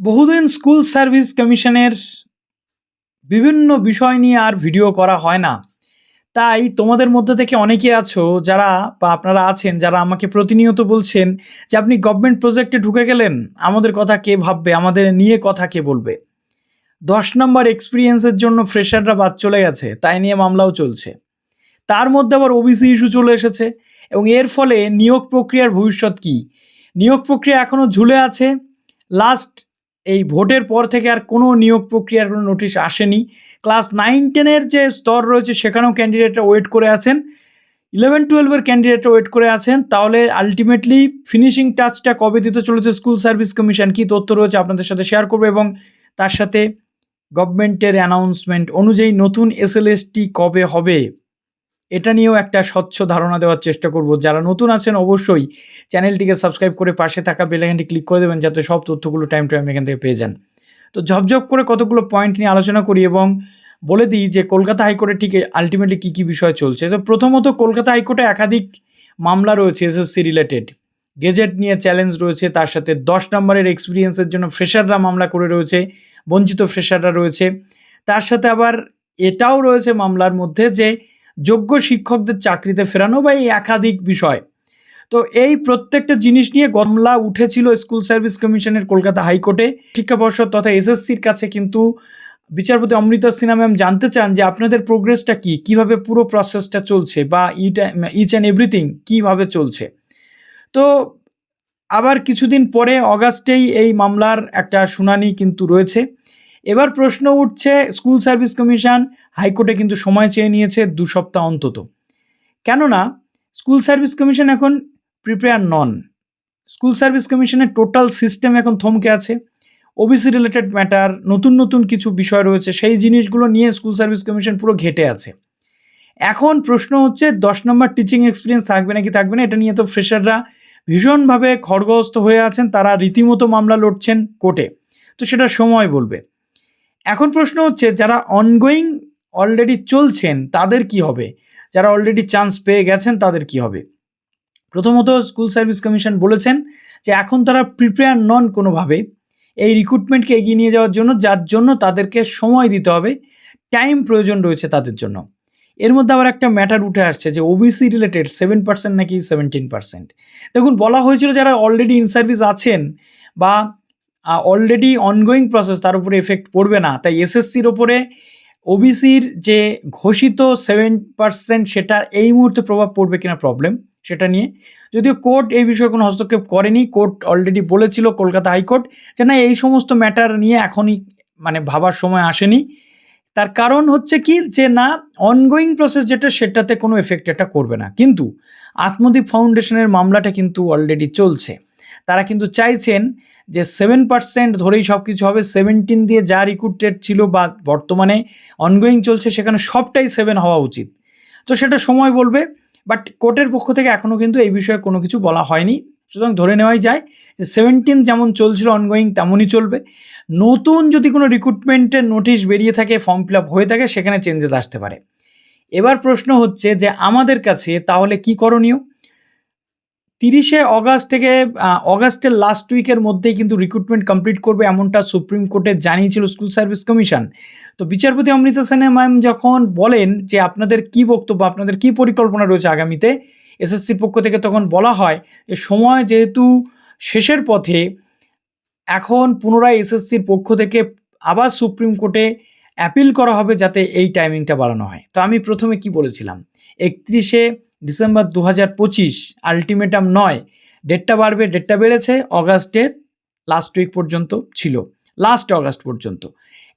বহুদিন school service কমিশনের বিভিন্ন বিষয় নিয়ে আর ভিডিও করা হয় না। তাই তোমাদের মধ্যে থেকে অনেকে আছো যারা বা আপনারা আছেন যারা আমাকে প্রতিনিয়ত বলছেন যে আপনি গভর্নমেন্ট প্রজেক্টে ঢুকে গেলেন, আমাদের কথা কে ভাববে, আমাদের নিয়ে কথা কে বলবে। 10 নম্বর এক্সপিরিয়েন্সের জন্য ফ্রেশাররা বাদ চলে গেছে, তাই নিয়ে মামলাও চলছে। তার মধ্যে আবার ওবিসি ইস্যু চলে এসেছে এবং এর ফলে নিয়োগ প্রক্রিয়ার ভবিষ্যৎ কী? নিয়োগ প্রক্রিয়া এখনও ঝুলে আছে। লাস্ট এই ভোটের পর থেকে আর কোনো নিয়োগ প্রক্রিয়ার কোনো নোটিশ আসেনি। ক্লাস 9-10-এর যে স্তর রয়েছে সেখানেও ক্যান্ডিডেটরা ওয়েট করে আছেন, 11-12-এর ক্যান্ডিডেটরা ওয়েট করে আছেন। তাহলে আলটিমেটলি ফিনিশিং টাচটা কবে দিতে চলেছে স্কুল সার্ভিস কমিশন, কী তথ্য রয়েছে আপনাদের সাথে শেয়ার করবো এবং তার সাথে গভর্নমেন্টের অ্যানাউন্সমেন্ট অনুযায়ী নতুন এসএলএসটি কবে হবে এটা নিয়েও একটা স্বচ্ছ ধারণা দেওয়ার চেষ্টা করব। যারা নতুন আছেন অবশ্যই চ্যানেলটিকে সাবস্ক্রাইব করে পাশে থাকা বেল আইকনটি ক্লিক করে দেবেন যাতে সব তথ্যগুলো টাইম টু টাইম এখান থেকে পেয়ে যান। তো ঝপঝপ করে কতগুলো পয়েন্ট নিয়ে আলোচনা করি এবং বলে দিই যে কলকাতা হাইকোর্টে ঠিক আলটিমেটলি কী কী বিষয় চলছে। তো প্রথমত কলকাতা হাইকোর্টে একাধিক মামলা রয়েছে এসএসসি রিলেটেড। গেজেট নিয়ে চ্যালেঞ্জ রয়েছে, তার সাথে 10 নম্বরের এক্সপিরিয়েন্সের জন্য ফ্রেশাররা মামলা করে রয়েছে, বঞ্চিত ফ্রেশাররা রয়েছে। তার সাথে আবার এটাও রয়েছে মামলার মধ্যে যে যোগ্য শিক্ষকদের চাকরিতে ফেরানো বা এই একাধিক বিষয়। তো এই প্রত্যেকটা জিনিস নিয়ে মামলা উঠেছিল স্কুল সার্ভিস কমিশনের কলকাতা হাইকোর্টে। শিক্ষা পর্ষদ তথা এসএসসির কাছে কিন্তু বিচারপতি অমৃতা সিনহা ম্যাম জানতে চান যে আপনাদের প্রোগ্রেসটা কী, কীভাবে পুরো প্রসেসটা চলছে বা ইচ অ্যান্ড এভরিথিং কীভাবে চলছে। তো আবার কিছুদিন পরে অগাস্টেই এই মামলার একটা শুনানি কিন্তু রয়েছে। এবার প্রশ্ন উঠছে স্কুল সার্ভিস কমিশন হাইকোর্টে কিন্তু সময় চেয়ে নিয়েছে 2 সপ্তাহ অন্তত। কেননা স্কুল সার্ভিস কমিশন এখন প্রিপেয়ার নন। স্কুল সার্ভিস কমিশনের টোটাল সিস্টেম এখন থমকে আছে। ওবিসি রিলেটেড ম্যাটার, নতুন নতুন কিছু বিষয় রয়েছে, সেই জিনিসগুলো নিয়ে স্কুল সার্ভিস কমিশন পুরো ঘেটে আছে। এখন প্রশ্ন হচ্ছে 10 নম্বর টিচিং এক্সপিরিয়েন্স থাকবে নাকি থাকবে না, এটা নিয়ে তো ফ্রেশাররা ভীষণভাবে খড়গহস্ত হয়ে আছেন, তারা রীতিমতো মামলা লড়ছেন কোর্টে। তো সেটা সময় বলবে। এখন প্রশ্ন হচ্ছে যারা অনগোয়িং অলরেডি চলছেন তাদের কি হবে, যারা অলরেডি চান্স পেয়ে গেছেন তাদের কি হবে। প্রথমত স্কুল সার্ভিস কমিশন বলেছেন যে এখন তারা প্রিপেয়ার নন কোনোভাবে এই রিক্রুটমেন্টকে এগিয়ে নিয়ে যাওয়ার জন্য, যার জন্য তাদেরকে সময় দিতে হবে, টাইম প্রয়োজন রয়েছে তাদের জন্য। এর মধ্যে আবার একটা ম্যাটার উঠে আসছে যে ওবিসি রিলেটেড 7% নাকি 17%। দেখুন, বলা হয়েছিল যারা অলরেডি ইন সার্ভিস আছেন বা অলরেডি অনগোয়িং প্রসেস তার উপরে এফেক্ট পড়বে না, তাই এসএসসির ওপরে ওবিসির যে ঘোষিত 7% সেটা এই মুহূর্তে প্রভাব পড়বে কিনা প্রবলেম, সেটা নিয়ে যদিও কোর্ট এই বিষয়ে কোনো হস্তক্ষেপ করেনি। কোর্ট অলরেডি বলেছিল কলকাতা হাইকোর্ট যে না, এই সমস্ত ম্যাটার নিয়ে এখনই ভাবার সময় আসেনি। তার কারণ হচ্ছে কি যে না, অনগোয়িং প্রসেস যেটা সেটাতে কোনো এফেক্ট এটা করবে না। কিন্তু আত্মদ্বীপ ফাউন্ডেশনের মামলাটা কিন্তু অলরেডি চলছে। তারা কিন্তু চাইছেন যে 7% ধরেই সব কিছু হবে, 17 দিয়ে যা রিক্রুটেড ছিল বা বর্তমানে অনগোয়িং চলছে সেখানে সবটাই 7 হওয়া উচিত। তো সেটা সময় বলবে, বাট কোর্টের পক্ষ থেকে এখনও কিন্তু এই বিষয়ে কোনো কিছু বলা হয়নি। সুতরাং ধরে নেওয়াই যায় যে 17 যেমন চলছিল অনগোয়িং তেমনই চলবে। নতুন যদি কোনো রিক্রুটমেন্টের নোটিশ বেরিয়ে থাকে, ফর্ম ফিল আপ হয়ে থাকে, সেখানে চেঞ্জেস আসতে পারে। এবার প্রশ্ন হচ্ছে যে আমাদের কাছে তাহলে কি করণীয়। 30শে অগাস্ট থেকে অগাস্টের লাস্ট উইকের মধ্যেই কিন্তু রিক্রুটমেন্ট কমপ্লিট করবে এমনটা সুপ্রিম কোর্টে জানিয়েছিল স্কুল সার্ভিস কমিশন। তো বিচারপতি অমৃতা সিনহা ম্যাম যখন বলেন যে আপনাদের কি বক্তব্য, আপনাদের কি পরিকল্পনা রয়েছে আগামীতে এসএসসির পক্ষ থেকে, তখন বলা হয় যে সময় যেহেতু শেষের পথে, এখন পুনরায় এসএসসির পক্ষ থেকে আবার সুপ্রিম কোর্টে অ্যাপিল করা হবে যাতে এই টাইমিংটা বাড়ানো হয়। তো আমি প্রথমে কি বলেছিলাম, 31শে ডিসেম্বর 2025 আলটিমেটাম নয়, ডেটটা বাড়বে, ডেটটা বেড়েছে, অগাস্টের লাস্ট উইক পর্যন্ত ছিল, লাস্ট অগাস্ট পর্যন্ত।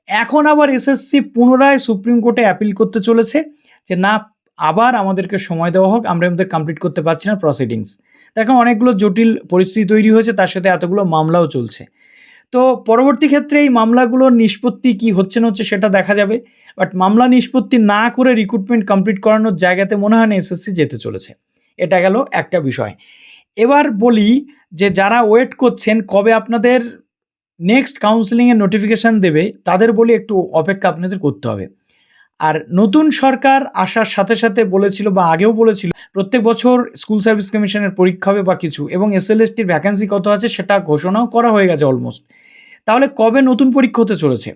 এখন আবার এসএসসি পুনরায় সুপ্রিম কোর্টে অ্যাপিল করতে চলেছে যে না, আবার আমাদেরকে সময় দেওয়া হোক, আমরা আমাদের কমপ্লিট করতে পারছি না প্রসিডিংস। তার কারণ অনেকগুলো জটিল পরিস্থিতি তৈরি হয়েছে, তার সাথে এতগুলো মামলাও চলছে। তো পরবর্তী ক্ষেত্রে এই মামলাগুলোর নিষ্পত্তি কি হচ্ছে না হচ্ছে সেটা দেখা যাবে, বাট মামলা নিষ্পত্তি না করে রিক্রুটমেন্ট কমপ্লিট করানোর জায়গাতে মনে হয় না এসএসসি যেতে চলেছে। এটা গেল একটা বিষয়। এবার বলি যে যারা ওয়েট করছেন কবে আপনাদের নেক্সট কাউন্সেলিংয়ের নোটিফিকেশান দেবে, তাদের বলি একটু অপেক্ষা আপনাদের করতে হবে। আর নতুন সরকার আসার সাথে সাথে বলেছিল বা আগেও বলেছিল প্রত্যেক বছর স্কুল সার্ভিস কমিশনের পরীক্ষা হবে বা কিছু, এবং এসএলএসটির ভ্যাকেন্সি কত আছে সেটা ঘোষণাও করা হয়ে গেছে অলমোস্ট। তাহলে কবে নতুন পরীক্ষা হতে চলেছে?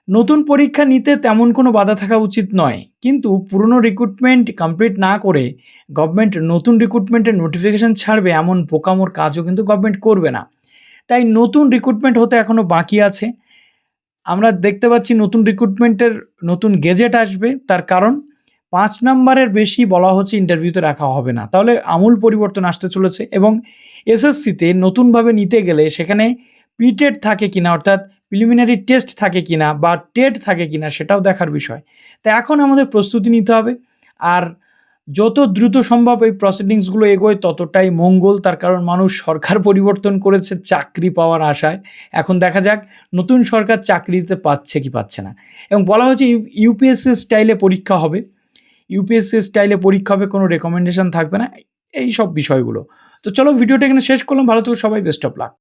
নতুন পরীক্ষা নিতে তেমন কোনো বাধা থাকা উচিত নয়, কিন্তু পুরনো রিক্রুটমেন্ট কমপ্লিট না করে গভর্নমেন্ট নতুন রিক্রুটমেন্টের নোটিফিকেশন ছাড়বে এমন বোকামোর কাজও কিন্তু গভর্নমেন্ট করবে না। তাই নতুন রিক্রুটমেন্ট হতে এখনও বাকি আছে। আমরা দেখতে পাচ্ছি নতুন রিক্রুটমেন্টের নতুন গেজেট আসবে, তার কারণ 5 নাম্বারের বেশি বলা হচ্ছে ইন্টারভিউতে রাখা হবে না। তাহলে আমূল পরিবর্তন আসতে চলেছে। এবং এসএসসিতে নতুনভাবে নিতে গেলে সেখানে পিটেড থাকে কিনা, অর্থাৎ প্রিলিমিনারি টেস্ট থাকে কিনা বা টেট থাকে কিনা, সেটাও দেখার বিষয়। তাই এখন আমাদের প্রস্তুতি নিতে হবে, আর যত দ্রুত সম্ভব এই প্রসিডিংসগুলো এগোয় ততটাই মঙ্গল। তার কারণ মানুষ সরকার পরিবর্তন করেছে চাকরি পাওয়ার আশায়। এখন দেখা যাক নতুন সরকার চাকরি দিতে পারছে কি পাচ্ছে না। এবং বলা হচ্ছে ইউপিএসসি স্টাইলে পরীক্ষা হবে, ইউপিএসসি স্টাইলে পরীক্ষা হবে, কোনো রেকমেন্ডেশন থাকবে না, এই সব বিষয়গুলো। তো চলো ভিডিওটা এখানে শেষ করলাম। ভালো থেকো সবাই, বেস্ট অফ লাক।